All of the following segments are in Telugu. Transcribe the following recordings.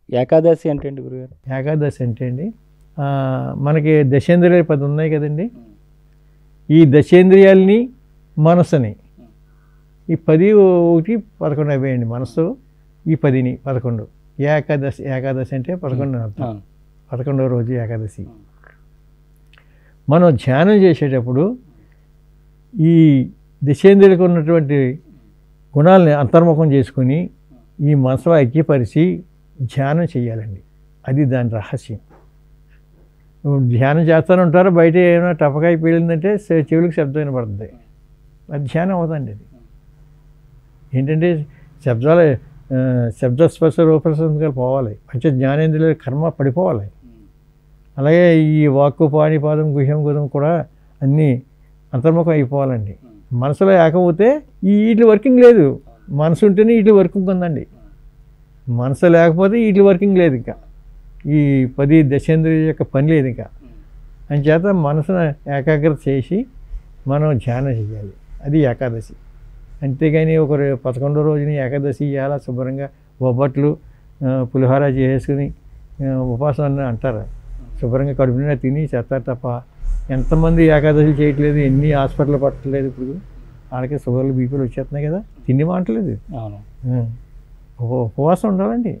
ఏకాదశి అంటే ఏంటి గురుగారు? ఏకాదశి అంటే అండి మనకి దశేంద్రియాలు 10 ఉన్నాయి కదండి. ఈ దశేంద్రియాలని మనసుని ఈ 10 1 11 అవేయండి. మనసు ఈ 10ని 11 ఏకాదశి. ఏకాదశి అంటే 11 అర్థం. 11వ రోజు ఏకాదశి. మనం ధ్యానం చేసేటప్పుడు ఈ దశేంద్రియాలకు ఉన్నటువంటి గుణాలని అంతర్ముఖం చేసుకుని ఈ మనసులో ఐక్యపరిచి ధ్యానం చేయాలండి. అది దాని రహస్యం. ధ్యానం చేస్తూనే ఉంటారు, బయట ఏమైనా టపకాయ పేలిందంటే చెవులకు శబ్దం వినపడుతుంది. అది ధ్యానం అవుతుంది. అది ఏంటంటే శబ్దస్పర్శ రూపరసంగా పోవాలి. పంచ జ్ఞానేంద్రియాల కర్మ పడిపోవాలి. అలాగే ఈ వాక్కు పాణి పాదం గుహ్యం గుదం కూడా అన్నీ అంతర్ముఖం అయిపోవాలండి. మనసులో ఏకపోతే వీటి వర్కింగ్ లేదు. మనసు ఉంటేనే వీటి వర్కింగ్ ఉందండి. మనసు లేకపోతే వీటి వర్కింగ్ లేదు. ఇంకా ఈ 10 దశేంద్రియ యొక్క పని లేదు. ఇంకా అంచేత మనసును ఏకాగ్రత చేసి మనం ధ్యానం చేయాలి. అది ఏకాదశి. అంతేగాని ఒక 11వ రోజుని ఏకాదశి ఇవ్వాలా శుభ్రంగా బొబ్బట్లు పులిహోర చేసుకుని ఉపాసన అంటారు. శుభ్రంగా కడుపు నిండా తిని చేస్తారు తప్ప ఎంతమంది ఏకాదశి చేయట్లేదు, ఎన్ని హాస్పిటల్ పట్టలేదు. ఇప్పుడు వాళ్ళకి షుగర్లు బీపీలు వచ్చేస్తున్నాయి కదా, తిండి మానట్లేదు. ఉపవాసం ఉండాలండి.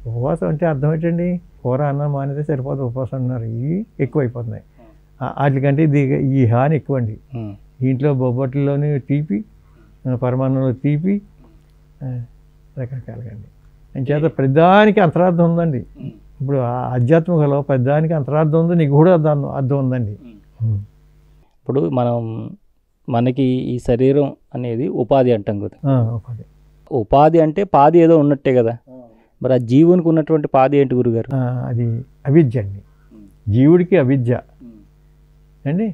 ఉపవాసం అంటే అర్థం ఏంటండి? కూర అన్నం మానేదే సరిపోతుంది. ఉపవాసం అన్నారు. ఇవి ఎక్కువైపోతున్నాయి. వాటికంటే ఈ హాని ఎక్కువండి. ఇంట్లో బొబ్బట్లలోని తీపి, పరమాన్నంలో తీపి, రకరకాలుగా అండి. అంచేత ప్రతిదానికి అంతరార్థం ఉందండి. ఇప్పుడు ఆధ్యాత్మికలో ప్రతిదానికి అంతరార్థం ఉంది, నీకు కూడా అర్థం ఉందండి. ఇప్పుడు మనకి ఈ శరీరం అనేది ఉపాధి అంటాం కదా. ఉపాధి అంటే పాది ఏదో ఉన్నట్టే కదా. మరి ఆ జీవునికి ఉన్నటువంటి పాది ఏంటి గురుగారు? అది అవిద్య అండి. జీవుడికి అవిద్య అండి.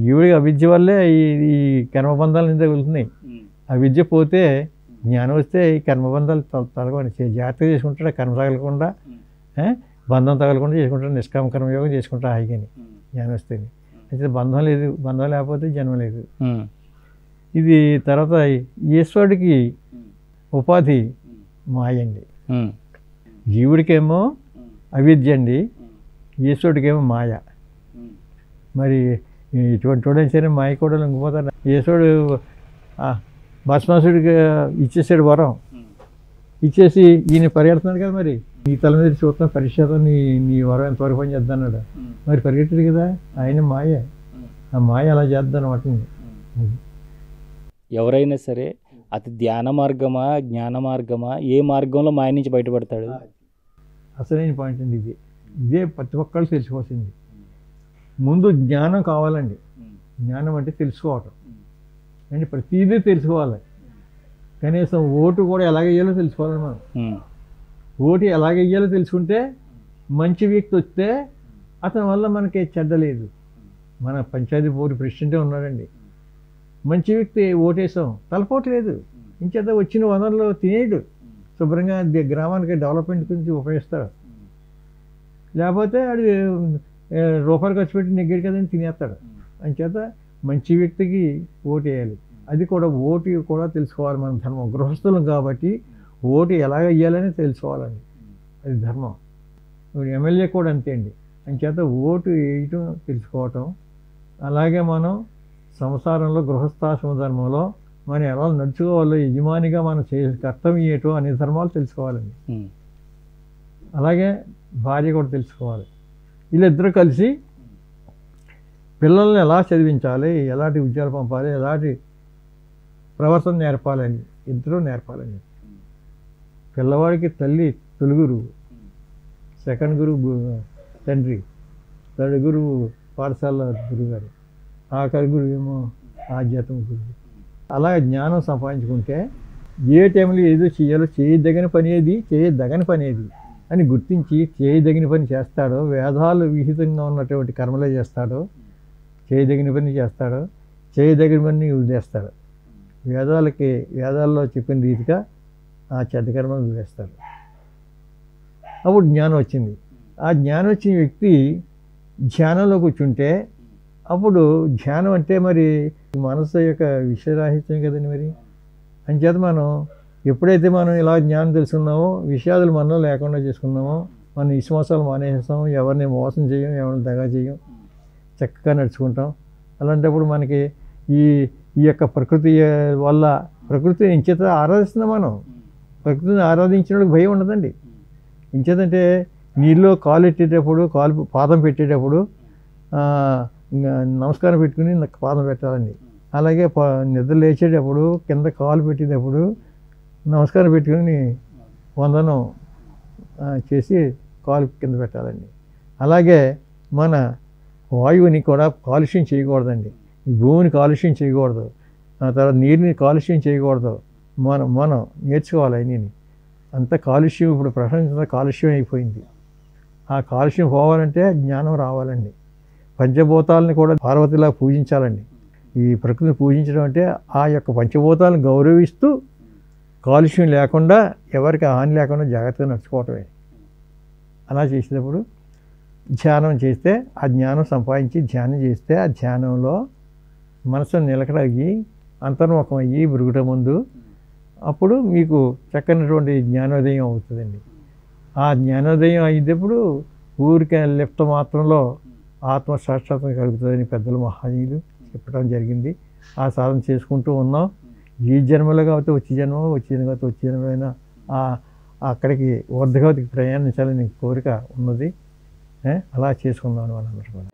జీవుడికి అవిద్య వల్లే ఈ కర్మబంధాలు నింద వెళ్తున్నాయి. అవిద్య పోతే జ్ఞానం వస్తే ఈ కర్మబంధాలు తొలగండి. జాగ్రత్తగా చేసుకుంటాడు, కర్మ తగలకుండా బంధం తగలకుండా చేసుకుంటాడు. నిష్కామ కర్మయోగం చేసుకుంటాడు హాయిగాని జ్ఞానం వస్తే. అయితే బంధం లేదు, బంధం లేకపోతే జన్మ లేదు. ఇది తర్వాత ఈశ్వరుడికి ఉపాధి మాయండి. జీవుడికేమో అవిద్య అండి, ఈశ్వరుడికేమో మాయ. మరి ఇటువంటి చూడని సరే మాయ కూడా లొంగిపోతాడు. ఈశ్వరుడు భస్మాసుడికి ఇచ్చేసాడు వరం, ఇచ్చేసి ఈయన పరిగెడుతున్నాడు కదా. మరి ఈ తల మీద చూస్తాం పరిశోధన, నీ వరం ఎంతవరకు పని చేద్దన్నాడు. మరి పరిగెట్టాడు కదా, ఆయన మాయ. ఆ మాయ అలా చేద్దాం వాటిని. ఎవరైనా సరే అతి ధ్యాన మార్గమా జ్ఞాన మార్గమా ఏ మార్గంలో మాయ నుంచి బయటపడతాడు? అసలైన పాయింట్ అండి ఇది. ఇదే ప్రతి ఒక్కళ్ళు తెలుసుకోవాల్సింది. ముందు జ్ఞానం కావాలండి. జ్ఞానం అంటే తెలుసుకోవటం అంటే ప్రతిదీ తెలుసుకోవాలి. కనీసం ఓటు కూడా ఎలాగెయ్యాలో తెలుసుకోవాలి. మనం ఓటు ఎలాగెయ్యాలో తెలుసుకుంటే మంచి వ్యక్తి వస్తే అతని వల్ల మనకి చెడ్డ లేదు. మన పంచాయతీ బోర్డు ప్రెసిడెంటే ఉన్నాడండి, మంచి వ్యక్తి, ఓటేసాం, తలపోవట్లేదు. ఇంచేత వచ్చిన వనరులు తినేయడు, శుభ్రంగా గ్రామానికి డెవలప్మెంట్ గురించి ఉపయోగిస్తాడు. లేకపోతే అది రూపాయలు ఖర్చు పెట్టి నెగ్గాడు కదని తినేస్తాడు. అంచేత మంచి వ్యక్తికి ఓటు వేయాలి. అది కూడా ఓటు కూడా తెలుసుకోవాలి. మన ధర్మం, గృహస్థులం కాబట్టి ఓటు ఎలాగ వేయాలని తెలుసుకోవాలండి. అది ధర్మం. ఇప్పుడు ఎమ్మెల్యే కూడా అంతే అండి. అంచేత ఓటు వేయటం తెలుసుకోవటం. అలాగే మనం సంసారంలో గృహస్థాశ్రమ ధర్మంలో మనం ఎలా నడుచుకోవాలో, యజమానిగా మనం కర్తవ్యం ఏటో అనే ధర్మాలు తెలుసుకోవాలండి. అలాగే భార్య కూడా తెలుసుకోవాలి. వీళ్ళిద్దరూ కలిసి పిల్లల్ని ఎలా చదివించాలి, ఎలాంటి ఉద్యోగాలు పంపాలి, ఎలాంటి ప్రవర్తన నేర్పాలని ఇద్దరూ నేర్పాలని. పిల్లవాడికి తల్లి తొలి గురువు, సెకండ్ గురువు తండ్రి, థర్డ్ గురువు పాఠశాల గురువుగారు, ఆఖరి గురువు ఏమో ఆధ్యాత్మిక గురువు. అలా జ్ఞానం సంపాదించుకుంటే ఏ టైంలో ఏదో చేయాలో, చేయదగిన పని ఏది, చేయదగని పని ఏది అని గుర్తించి చేయదగిన పని చేస్తాడో, వేదాలు విహితంగా ఉన్నటువంటి కర్మలే చేస్తాడో, చేయదగిన పని చేస్తాడో, చేయదగిన పని వదిలేస్తాడు. వేదాల్లో చెప్పిన రీతిగా ఆ చెడ్డ కర్మను వదిలేస్తాడు. అప్పుడు జ్ఞానం వచ్చింది. ఆ జ్ఞానం వచ్చిన వ్యక్తి ధ్యానంలో కూర్చుంటే, అప్పుడు ధ్యానం అంటే మరి మనసు యొక్క విషయరాహిత్యం కదండి. మరి అంచేత మనం ఎప్పుడైతే మనం ఇలా జ్ఞానం తెలుసుకున్నామో విషయాలు మనలో లేకుండా చేసుకున్నామో మనం విశ్వాసాలు మానేస్తాం, ఎవరిని మోసం చేయం, ఎవరిని దగా చేయం, చక్కగా నడుచుకుంటాం. అలాంటప్పుడు మనకి ఈ ఈ యొక్క ప్రకృతి వల్ల ప్రకృతిని ఇంచేత ఆరాధిస్తున్నాం. మనం ప్రకృతిని ఆరాధించినప్పుడు భయం ఉండదండి. ఇంచేతంటే నీళ్ళలో కాలు పెట్టేటప్పుడు, పాదం పెట్టేటప్పుడు నమస్కారం పెట్టుకుని పాదం పెట్టాలండి. అలాగే నిద్ర లేచేటప్పుడు కింద కాలు పెట్టేటప్పుడు నమస్కారం పెట్టుకుని వందనం చేసి కాలు కింద పెట్టాలండి. అలాగే మన వాయువుని కూడా కాలుష్యం చేయకూడదండి. ఈ భూమిని కాలుష్యం చేయకూడదు, ఆ తర్వాత నీరుని కాలుష్యం చేయకూడదు. మనం నేర్చుకోవాలి అన్నీ. అంత కాలుష్యం ఇప్పుడు ప్రపంచంలో కాలుష్యం అయిపోయింది. ఆ కాలుష్యం పోవాలంటే జ్ఞానం రావాలండి. పంచభూతాలని కూడా పార్వతిలా పూజించాలండి. ఈ ప్రకృతిని పూజించడం అంటే ఆ యొక్క పంచభూతాలను గౌరవిస్తూ కాలుష్యం లేకుండా ఎవరికి హాని లేకుండా జాగ్రత్తగా నడుచుకోవటమే. అలా చేసేటప్పుడు ధ్యానం చేస్తే ఆ జ్ఞానం సంపాదించి ధ్యానం చేస్తే ఆ ధ్యానంలో మనసు నిలకడయ్యి అంతర్ముఖం అయ్యి బృగుట ముందు అప్పుడు మీకు చక్కనటువంటి జ్ఞానోదయం అవుతుందండి. ఆ జ్ఞానోదయం అయినప్పుడు ఊరికే లిప్త మాత్రంలో ఆత్మ సాక్షాత్కారం కలుగుతుందని పెద్దలు మహానీయులు చెప్పడం జరిగింది. ఆ సాధన చేసుకుంటూ ఉన్నాం. ఈ జన్మలో కాబట్టి వచ్చే జన్మ, వచ్చే జన్మ కాబట్టి వచ్చే జన్మైనా అక్కడికి ఊర్ధగతికి ప్రయాణించాలని కోరిక ఉన్నది. అలా చేసుకుందాం మనందరూ కూడా.